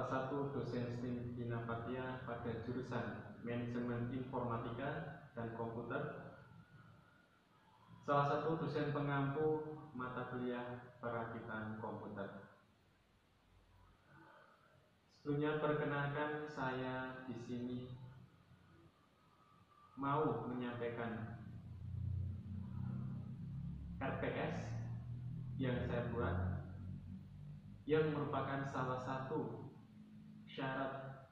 salah satu dosen STIM Dinapatia pada jurusan Manajemen Informatika dan Komputer, salah satu dosen pengampu mata kuliah Perakitan Komputer. Sebelumnya perkenalkan, saya di sini mau menyampaikan RPS yang saya buat, yang merupakan salah satu syarat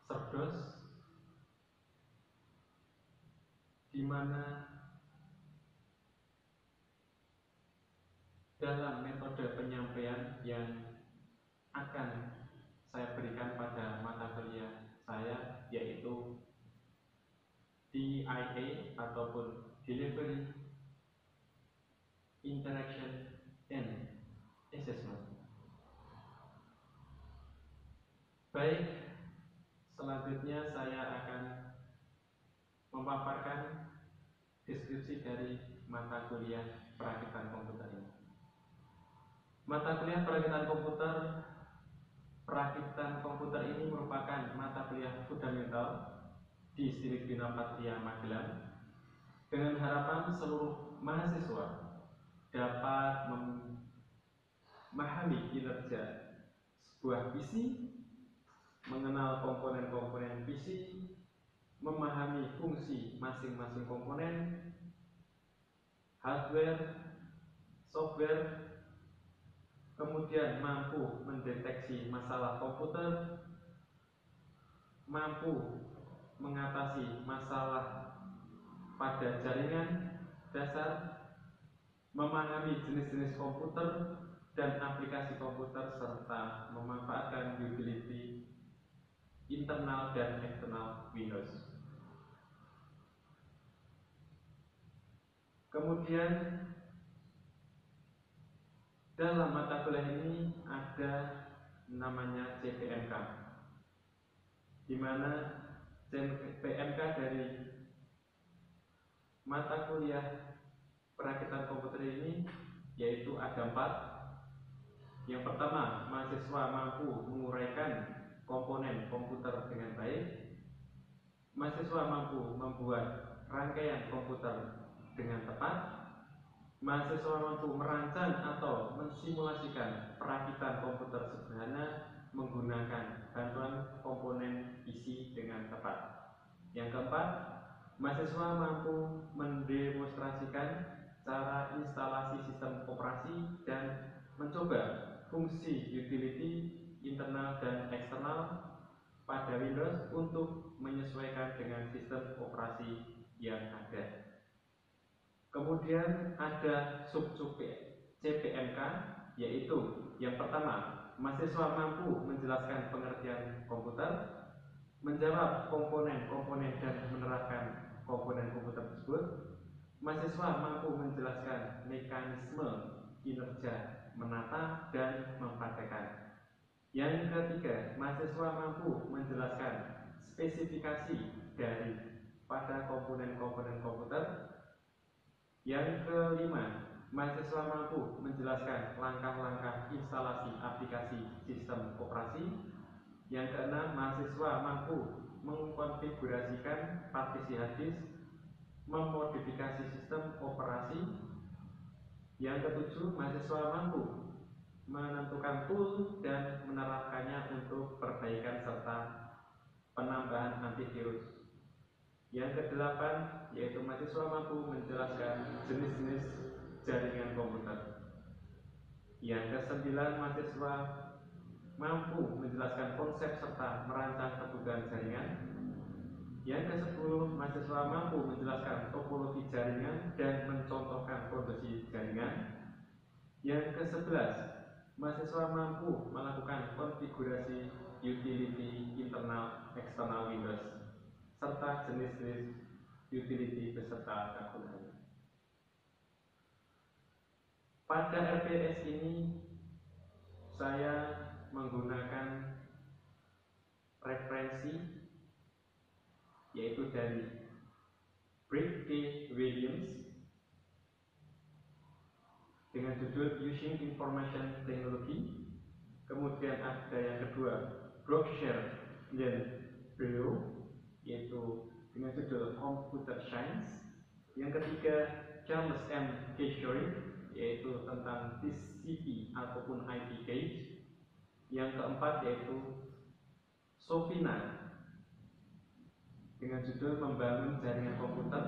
Cerdos, di mana dalam metode penyampaian yang akan saya berikan pada mata kuliah saya, yaitu DIA ataupun Delivery, Interaction, and Assessment. Baik, selanjutnya saya akan memaparkan deskripsi dari mata kuliah Perakitan Komputer ini. Mata kuliah Perakitan Komputer ini merupakan mata kuliah fundamental di STIM Dinapatia Magelang, dengan harapan seluruh mahasiswa dapat memahami kinerja sebuah PC, mengenal komponen-komponen PC, memahami fungsi masing-masing komponen, hardware, software, kemudian mampu mendeteksi masalah komputer, mampu mengatasi masalah pada jaringan dasar, memahami jenis-jenis komputer dan aplikasi komputer, serta memanfaatkan utility internal dan eksternal Windows. Kemudian dalam mata kuliah ini ada namanya CPNK, di mana CPNK dari mata kuliah Perakitan Komputer ini yaitu ada 4. Yang pertama, mahasiswa mampu menguraikan komponen komputer dengan baik. Mahasiswa mampu membuat rangkaian komputer dengan tepat. Mahasiswa mampu merancang atau mensimulasikan perakitan komputer sederhana menggunakan bantuan komponen PC dengan tepat. Yang keempat, mahasiswa mampu mendemonstrasikan cara instalasi sistem operasi dan mencoba fungsi utility internal dan eksternal pada Windows untuk menyesuaikan dengan sistem operasi yang ada. Kemudian ada sub-sub CPNK, yaitu yang pertama, mahasiswa mampu menjelaskan pengertian komputer, menjawab komponen-komponen dan menerapkan komponen komputer tersebut. Mahasiswa mampu menjelaskan mekanisme kinerja menata dan mempraktekkan. Yang ketiga, mahasiswa mampu menjelaskan spesifikasi dari pada komponen-komponen komputer. Yang kelima, mahasiswa mampu menjelaskan langkah-langkah instalasi aplikasi sistem operasi. Yang keenam, mahasiswa mampu mengkonfigurasikan partisi hard disk, memodifikasi sistem operasi. Yang ketujuh, mahasiswa mampu menentukan tool dan menerapkannya untuk perbaikan serta penambahan antivirus. Yang kedelapan, yaitu mahasiswa mampu menjelaskan jenis-jenis jaringan komputer. Yang kesembilan, mahasiswa mampu menjelaskan konsep serta merancang kebutuhan jaringan. Yang ke-10, mahasiswa mampu menjelaskan topologi jaringan dan mencontohkan kondisi jaringan. Yang ke-11, mahasiswa mampu melakukan konfigurasi utility internal eksternal Windows serta jenis-jenis utility beserta kegunaannya. Pada RPS ini saya menggunakan referensi yaitu dari Britt K. Williams dengan judul Using Information Technology, Kemudian ada yang kedua, Berkshire Hathaway, yaitu dengan judul Computer Science. Yang ketiga, Charles M. Keshery, yaitu tentang TCP ataupun IP Gate. Yang keempat yaitu Sofina dengan judul Membangun Jaringan Komputer.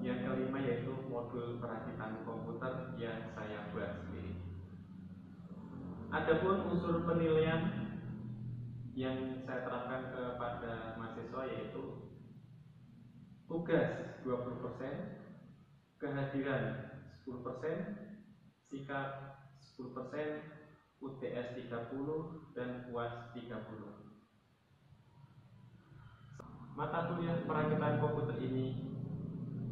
Yang kelima yaitu modul perakitan komputer yang saya buat sendiri. Adapun unsur penilaian yang saya terapkan kepada mahasiswa yaitu tugas 20%, kehadiran 10%, sikap 10%, UTS 30, dan UAS 30. Mata kuliah perakitan komputer ini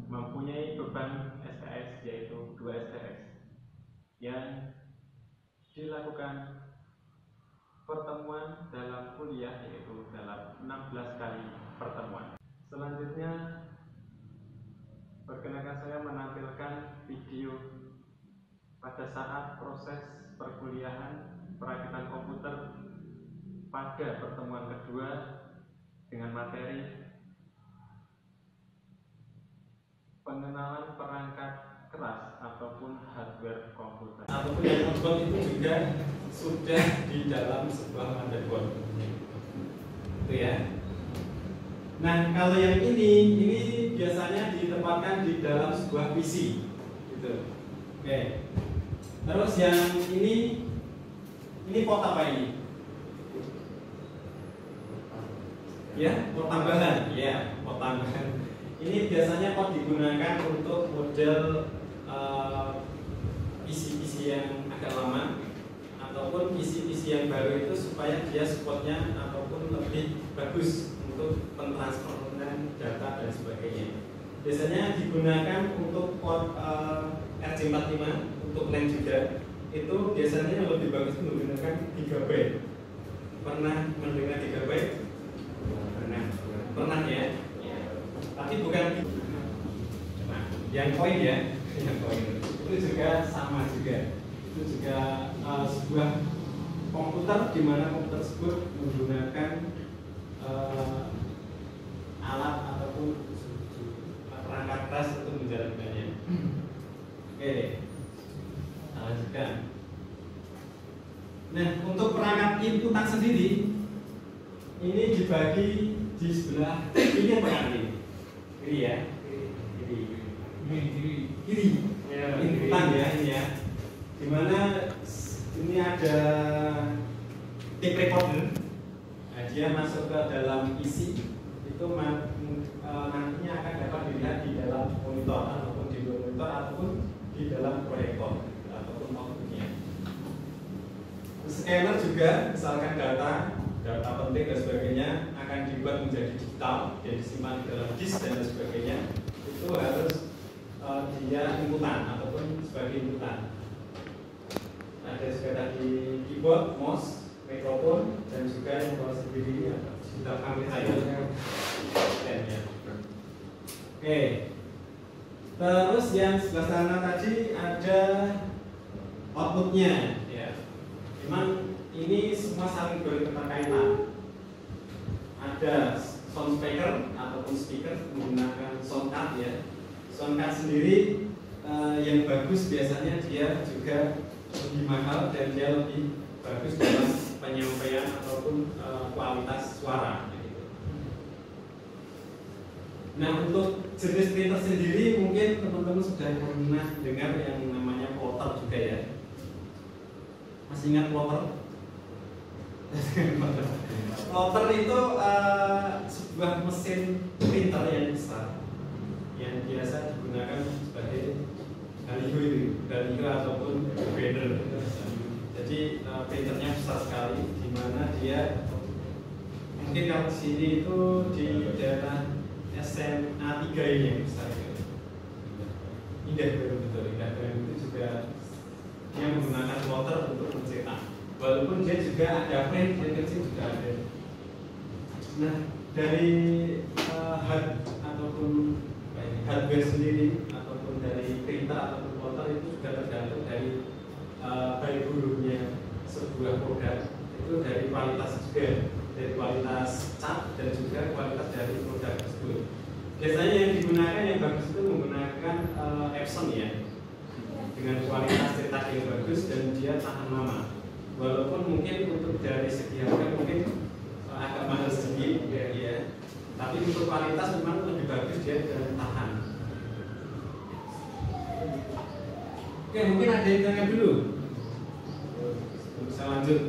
mempunyai beban SKS yaitu 2 SKS yang dilakukan pertemuan dalam kuliah yaitu dalam 16 kali pertemuan. Selanjutnya perkenalkan saya menampilkan video pada saat proses perkuliahan perakitan komputer pada pertemuan kedua dengan materi pengenalan perangkat keras ataupun hardware komputer. Ataupun yang motherboard itu juga sudah di dalam sebuah motherboard, itu ya. Nah, kalau yang ini biasanya ditempatkan di dalam sebuah PC, gitu. Oke. Terus yang ini port apa ini? Ya, port tambahan. Ya, port tambahan. Ini biasanya kok digunakan untuk model PC-PC yang agak lama ataupun PC-PC yang baru itu supaya dia supportnya ataupun lebih bagus untuk pentransferan data dan sebagainya. Biasanya digunakan untuk port RJ45 untuk LAN juga. Itu biasanya yang lebih bagus menggunakan GB. Pernah mendengar GB? Pernah ya? Tapi bukan yang koin ya, yang koin itu juga sama juga. Itu juga sebuah komputer di mana komputer tersebut menggunakan alat ataupun perangkat keras untuk menjalankannya. Oke, kita lanjutkan. Nah, untuk perangkat inputan sendiri ini dibagi di sebelah ini apa ini? Kiri ya, kiri. Ya, Inputan ya ini ya. Dimana ini ada tape recorder. Nah, dia masuk ke dalam isi itu nantinya akan dapat dilihat di dalam monitor ataupun di luar monitor ataupun di dalam proyektor ataupun outputnya. Scanner juga misalkan data penting dan sebagainya akan dibuat menjadi digital dan disimpan di dalam disk dan sebagainya. Itu harus dia inputan ataupun sebagai inputan. Ada juga tadi keyboard, mouse, mikrofon, dan juga yang bawah sendiri digital amplifier. Oke. Terus yang sebelah sana tadi ada outputnya. Ya. Memang ini semua saling berketerkaitan. Ada sound speaker ataupun speaker menggunakan sound card ya. Sound card sendiri yang bagus biasanya dia juga lebih mahal dan dia lebih bagus dalam penyampaian ataupun kualitas suara. Nah, untuk jenis printer sendiri mungkin teman-teman sudah pernah dengar yang namanya plotter juga ya. Masih ingat plotter? Plotter itu sebuah mesin printer yang besar yang biasa digunakan sebagai baliho ataupun banner. Jadi printernya besar sekali, di mana dia mungkin kalau di sini itu di daerah SMA 3 ini yang besar. Indah betul, indah itu juga dia menggunakan plotter untuk mencetak. Walaupun dia juga ada print yang kecil juga ada. Nah, dari hardware sendiri ataupun dari printer ataupun plotter itu juga tergantung dari baik buruknya sebuah produk itu dari kualitas juga, dari kualitas cat dan juga kualitas dari produk tersebut. Biasanya yang digunakan yang bagus itu menggunakan Epson ya, dengan kualitas cetak yang bagus dan dia tahan lama. Walaupun mungkin untuk dari segi harga mungkin agak mahal sedikit ya, tapi untuk kualitas memang lebih bagus dia dan tahan. Oke, mungkin ada yang tanya dulu. Bisa lanjut.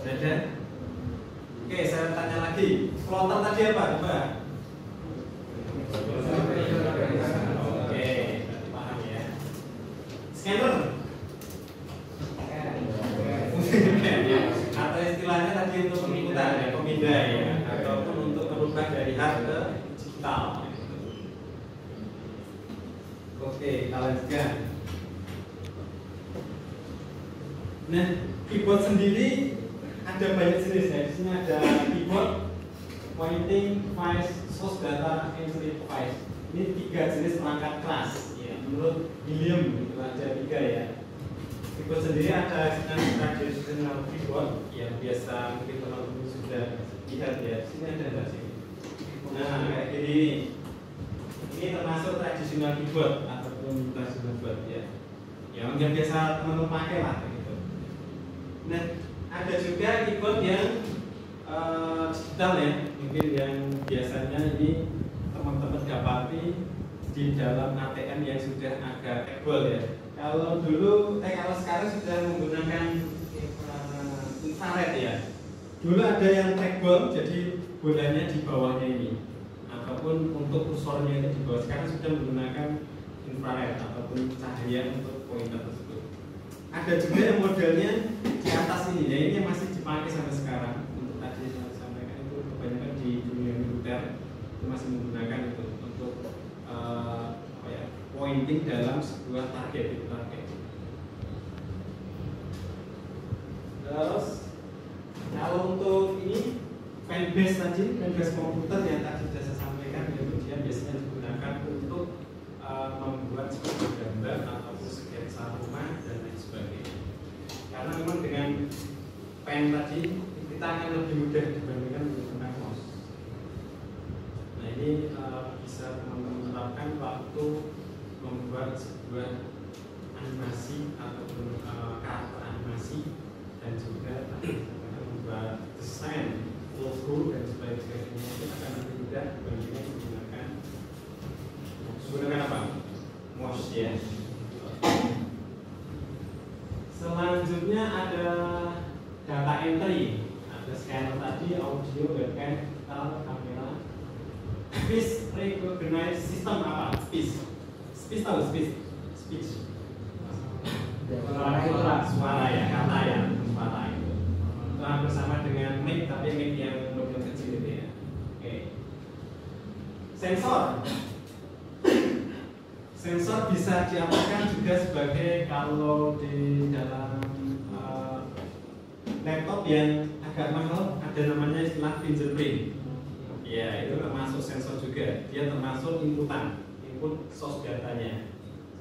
Ada? Oke, saya tanya lagi. Plotter tadi apa, Coba? Oke, paham ya. Scanner? Atau istilahnya tadi untuk pengikutan ya, pemindah ya, ataupun untuk merubah dari hard ke digital. Oke, kita lanjutkan. Nah, keyboard sendiri ada banyak jenis ya. Di sini ada keyboard, pointing, device, source data, entry device. Ini 3 jenis perangkat keras. Ya, menurut William itu ada 3 ya. Keyboard sendiri ada traditional keyboard yang biasa mungkin teman-teman sudah lihat ya. Di sini ada nggak sih? Nah, kayak gini. Ini termasuk traditional keyboard ataupun traditional keyboard ya. Yang biasa teman-teman pakai lah. Nah, ada juga keyboard yang digital ya, mungkin yang biasanya ini teman-teman dapati di dalam ATM yang sudah agak tebal ya. Kalau sekarang sudah menggunakan infrared ya. Dulu ada yang tebal, jadi bolanya di bawahnya ini, ataupun untuk kursornya itu di bawah. Sekarang sudah menggunakan infrared ataupun cahaya untuk pointer tersebut. Ada juga yang modelnya di atas ini ya, ini yang masih dipakai sampai sekarang. Untuk tadi yang saya sampaikan itu kebanyakan di dunia militer itu masih menggunakan itu untuk pointing dalam sebuah target. Terus kalau untuk ini fanbase tadi, fanbase komputer yang tadi sudah saya sampaikan, itu dia biasanya digunakan untuk membuat sebuah gambar ataupun sketsa rumah dan lain sebagainya. Karena memang dengan pen tadi kita akan lebih mudah dibandingkan menggunakan mouse. Nah ini bisa teman-teman terapkan waktu membuat sebuah animasi ataupun karakter animasi dan juga membuat desain logo dan sebagainya, itu akan lebih mudah dibandingkan menggunakan apa? Mouse ya. Selanjutnya ada data entry, ada scanner tadi, audio, webcam, kamera. Speech recognize system apa? Speech tahu speech? Suara ya, kata ya, suara itu. Bersama dengan mic, tapi mic yang model kecil itu ya. Oke. Sensor bisa diartikan juga sebagai kalau di dalam laptop yang agak mahal ada namanya istilah fingerprint. Ya, itu termasuk sensor juga. Dia termasuk input source datanya.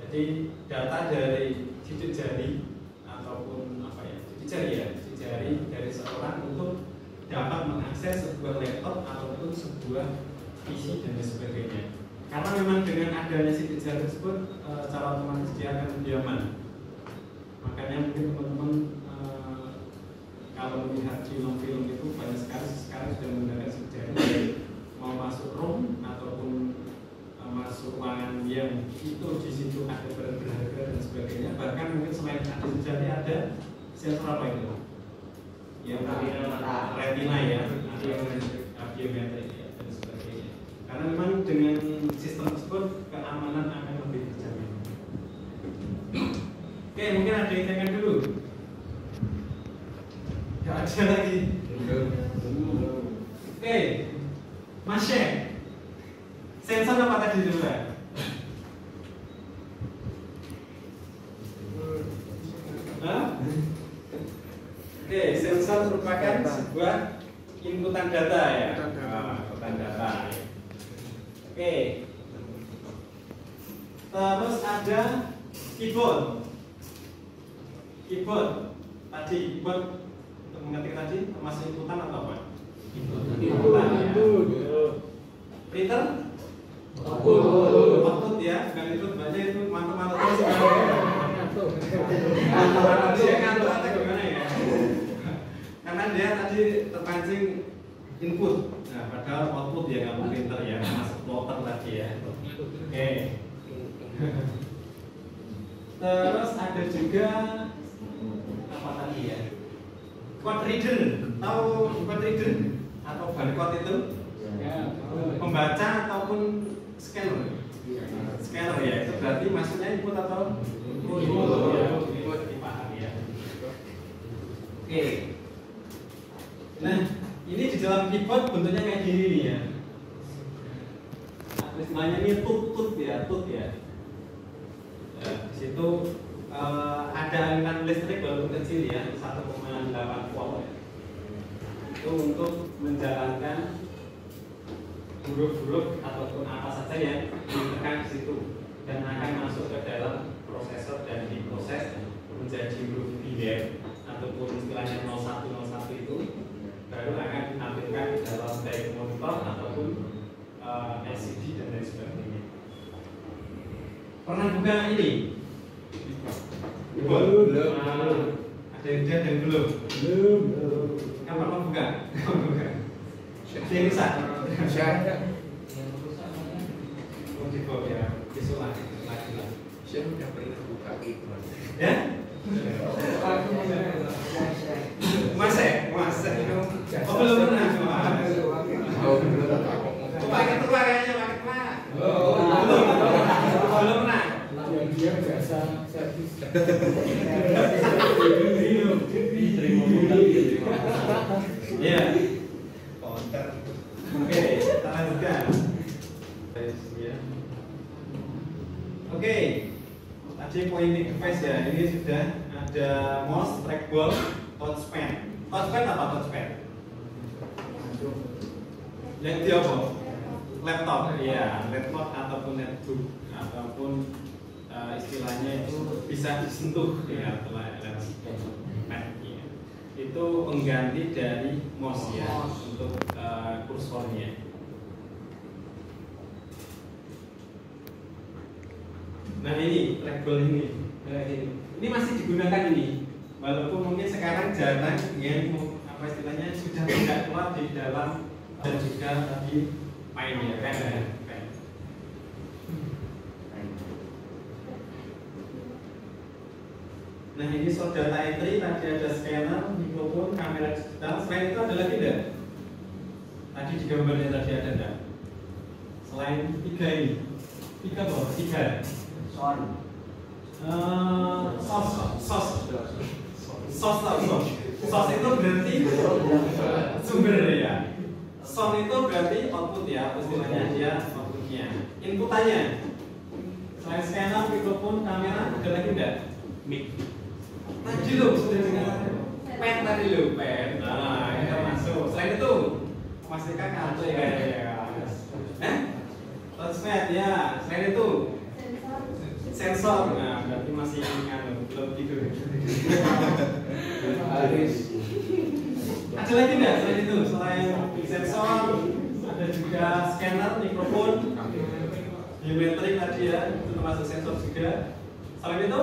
Jadi data dari sidik jari ataupun sidik jari dari seorang untuk dapat mengakses sebuah laptop ataupun sebuah PC dan sebagainya. Karena memang dengan adanya sidik jari tersebut secara otomatis dia akan lebih aman. Makanya mungkin teman-teman kalau melihat film-film itu banyak sekali sekarang sudah menggunakan sidik jari, mau masuk room ataupun masuk ruangan yang itu di situ ada berharga dan sebagainya. Bahkan mungkin selain ada sidik jari ada sensor apa itu? Yang retina ya, ada yang biometrik ya, dan sebagainya. Karena memang dengan sistem tersebut keamanan akan lebih terjamin. Oke, mungkin ada yang tanya dulu. Gak ada lagi. Oke, Mas Syekh, sensor apa tadi dulu ya? Oke, sensor merupakan sebuah inputan data ya. Inputan data. Oke. Terus ada keyboard. Tadi keyboard untuk mengetik tadi termasuk inputan atau apa? Inputan ya. Printer? Output ya, bukan input baca itu mantap-mantap terus. Dia ngantuk atau gimana ya? Karena dia tadi terpancing input, nah padahal output ya nggak printer ya, masuk plotter tadi ya. Oke. Terus ada juga apa tadi ya? Code reader, tahu code reader atau barcode itu? Pembaca ataupun scanner? Scanner ya, itu berarti maksudnya input atau input ya, input dipahami ya. Oke. Nah, ini di dalam keyboard bentuknya kayak gini nih ya. Istilahnya ini tut ya, tut ya. Nah, di situ ada aliran listrik walaupun kecil ya, 1,8 volt. Itu untuk menjalankan huruf-huruf ataupun apa saja yang ditekan di situ dan akan masuk ke dalam prosesor dan diproses menjadi huruf biner ataupun istilahnya 0101 itu baru akan ditampilkan di dalam baik monitor ataupun LCD dan lain sebagainya. Pernah buka ini? Belum. Ada yang udah dan belum? Belum. Kapan pernah buka? Ada yang rusak? Oh, di bawah ya. Besok lagi lah. Saya udah pernah buka itu. Ya? Mas. Oh, belum pernah. Oh, belum. Pakai tua kayaknya, pakai tua. Belum pernah. Dia biasa servis. Iya. Konter. Oke, kita lanjutkan. Oke, tadi pointing device ya. Ini sudah ada mouse, trackball, touchpad. Touchpad apa touchpad? Yang dia apa? Laptop, ya, laptop ataupun netbook ataupun istilahnya itu bisa disentuh ya lewat pad ya. Itu pengganti dari mouse ya untuk kursornya. Nah ini trackball ini masih digunakan ini, walaupun mungkin sekarang jarang yang apa istilahnya sudah tidak keluar di dalam dan juga tadi mainnya kan ya. Nah ini source data entry, tadi ada scanner, mikrofon, kamera digital. Selain itu ada lagi tidak? Tadi di gambarnya tadi ada enggak? Selain tiga ini, tiga apa? Tiga. Sos itu berarti sumber ya. Sound itu berarti output ya, istilahnya dia outputnya. Inputannya selain scanner, mikrofon, kamera, ada lagi enggak? Mic. Tadi lo sudah dengar pen tadi lo pen. Nah itu masuk. Selain itu pastikan kartu ya. Touchpad ya. Selain itu sensor. Nah berarti masih belum tidur. Ada lagi nggak selain itu? Selain sensor ada juga scanner, mikrofon, biometrik tadi ya, itu termasuk sensor juga. Selain itu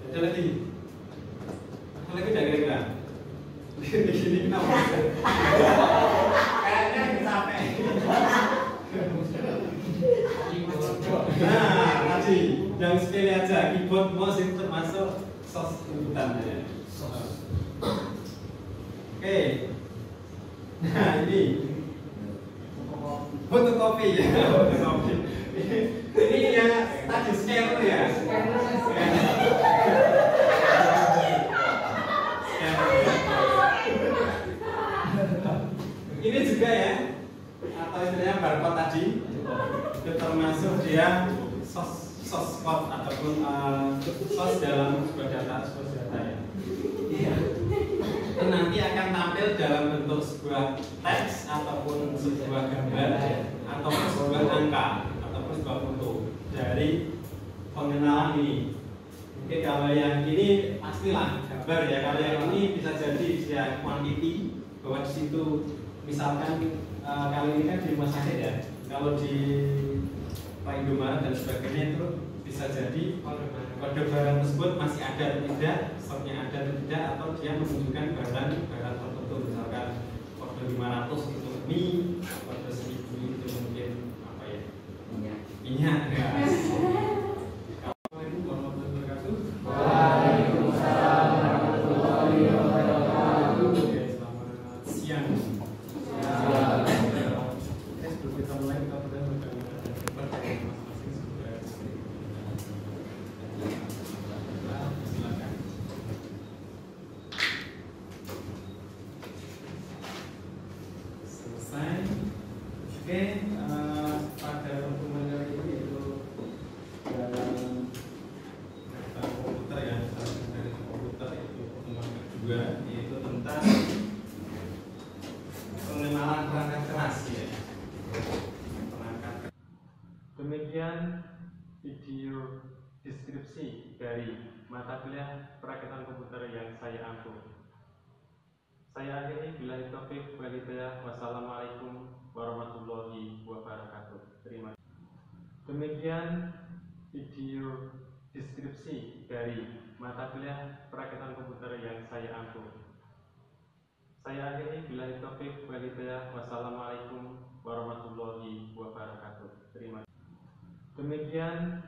ada lagi? Ada lagi nggak kira-kira? Begini kenapa? Kayaknya capek. Nah tadi yang sekali aja keyboard mouse itu termasuk sos inputan ya. Oke. Nah ini fotokopi ya. Fotokopi. Ini ya tadi scanner ya. Ini juga ya, atau istilahnya barcode tadi itu termasuk dia source code ataupun source dalam sebuah data ya. Itu nanti akan tampil dalam bentuk sebuah teks ataupun sebuah gambar ataupun sebuah angka ataupun sebuah foto dari pengenalan ini. Oke, kalau yang ini pastilah gambar ya. Kalau yang ini bisa jadi dia quantity, bahwa di situ misalkan kalau ini kan di rumah sakit ya, kalau di Pak Indomaret dan sebagainya itu bisa jadi kode barang tersebut masih ada atau tidak, stoknya ada atau tidak, atau dia menunjukkan barang tertentu, misalkan kode 500 itu mie, kode 1000 itu mungkin apa ya, minyak ya. Assalamualaikum warahmatullahi wabarakatuh. Waalaikumsalam warahmatullahi wabarakatuh. Oke, selamat siang. Sebelum kita mulai, kita perlu bertanya masing-masing sudah. Silakan. Selesai. Oke, pada pertemuan kali ini itu dalam komputer ya, dari komputer itu pertemuan kedua, yaitu tentang pengenalan perangkat keras ya. Demikian video deskripsi dari mata kuliah perakitan komputer yang saya ampu. Saya akhiri bila taufik wal hidayah. Wassalamualaikum warahmatullahi wabarakatuh. Terima kasih. Demikian video deskripsi dari mata kuliah perakitan komputer yang saya ampu. Saya akhiri bila taufik wal hidayah. Wassalamualaikum warahmatullahi wabarakatuh. Terima kasih. Demikian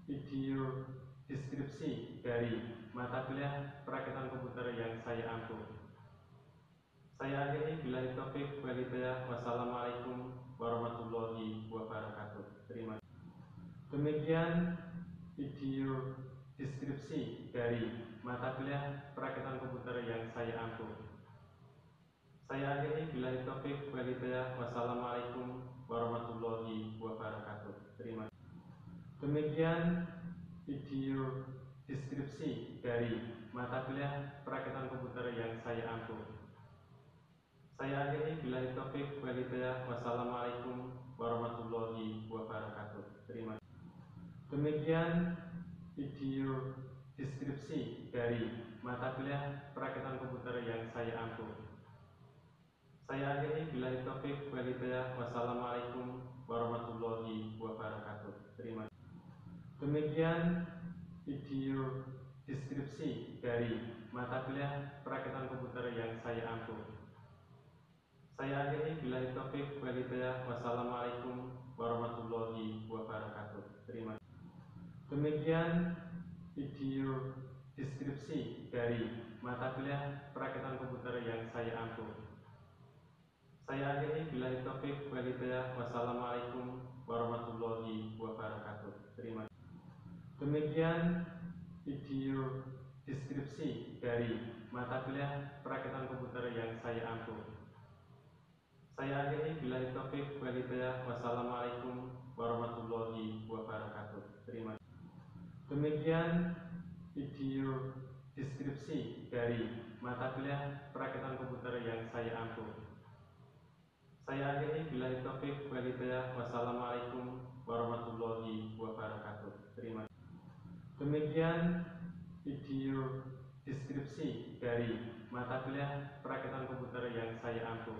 video deskripsi dari mata kuliah perakitan komputer yang saya ampu. Saya akhiri bila taufik wal hidayah. Wassalamualaikum warahmatullahi wabarakatuh. Terima kasih. Demikian video deskripsi dari mata kuliah perakitan komputer yang saya ampu. Saya akhiri bila taufik wal hidayah. Wassalamualaikum warahmatullahi wabarakatuh. Terima kasih. Demikian video deskripsi dari mata kuliah perakitan komputer yang saya ampu. Saya akhiri bila taufik wal hidayah. Wassalamualaikum warahmatullahi wabarakatuh. Terima kasih. Demikian video deskripsi dari mata kuliah perakitan komputer yang saya ampu. Saya akhiri bila taufik wal hidayah. Wassalamualaikum warahmatullahi wabarakatuh. Terima kasih. Demikian video deskripsi dari mata kuliah perakitan komputer yang saya ampu. Saya akhiri bila taufik wal hidayah. Wassalamualaikum warahmatullahi wabarakatuh. Terima kasih. Demikian video deskripsi dari mata kuliah perakitan komputer yang saya ampu. Saya akhiri bila taufik wal hidayah. Wassalamualaikum warahmatullahi wabarakatuh. Terima kasih. Demikian video deskripsi dari mata kuliah perakitan komputer yang saya ampu. Saya akhiri bila taufik wal hidayah. Wassalamualaikum warahmatullahi wabarakatuh. Terima kasih. Demikian video deskripsi dari mata kuliah perakitan komputer yang saya ampu. Saya akhiri bila taufik wal hidayah. Wassalamualaikum warahmatullahi wabarakatuh. Terima kasih. Demikian video deskripsi dari mata kuliah perakitan komputer yang saya ampu.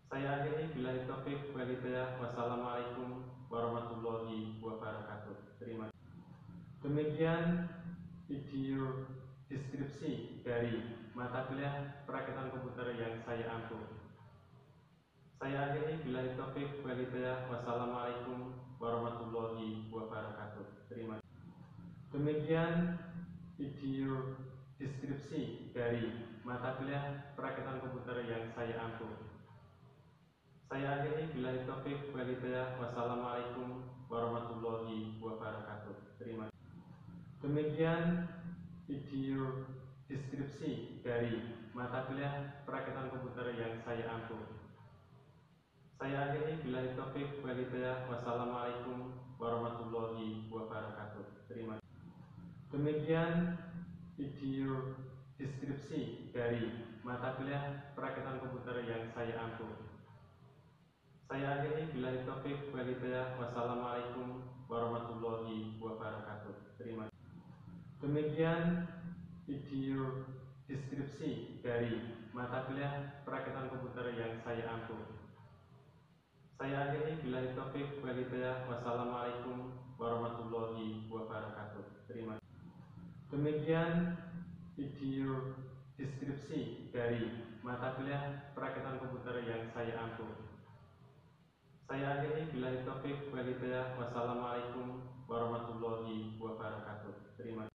Saya akhiri bila taufik wal hidayah. Wassalamualaikum warahmatullahi wabarakatuh. Terima kasih. Demikian video deskripsi dari mata kuliah perakitan komputer yang saya ampu. Saya akhiri bila taufik wal hidayah. Wassalamualaikum warahmatullahi wabarakatuh. Terima kasih. Demikian video deskripsi dari mata kuliah perakitan komputer yang saya ampu. Saya akhiri bila taufik wal hidayah. Wassalamualaikum warahmatullahi wabarakatuh. Terima kasih. Demikian video deskripsi dari mata kuliah perakitan komputer yang saya ampu. Saya akhiri bila taufik wal hidayah. Wassalamualaikum warahmatullahi wabarakatuh. Terima kasih. Demikian video deskripsi dari mata kuliah perakitan komputer yang saya ampu. Saya akhiri bila taufik wal hidayah. Wassalamualaikum warahmatullahi wabarakatuh. Terima kasih. Demikian video deskripsi dari mata kuliah perakitan komputer yang saya ampu. Saya akhiri billahi taufiq wal hidayah. Wassalamualaikum warahmatullahi wabarakatuh. Terima kasih. Demikian video deskripsi dari mata kuliah perakitan komputer yang saya ampu. Saya akhiri billahi taufiq wal hidayah. Wassalamualaikum warahmatullahi wabarakatuh. Terima kasih.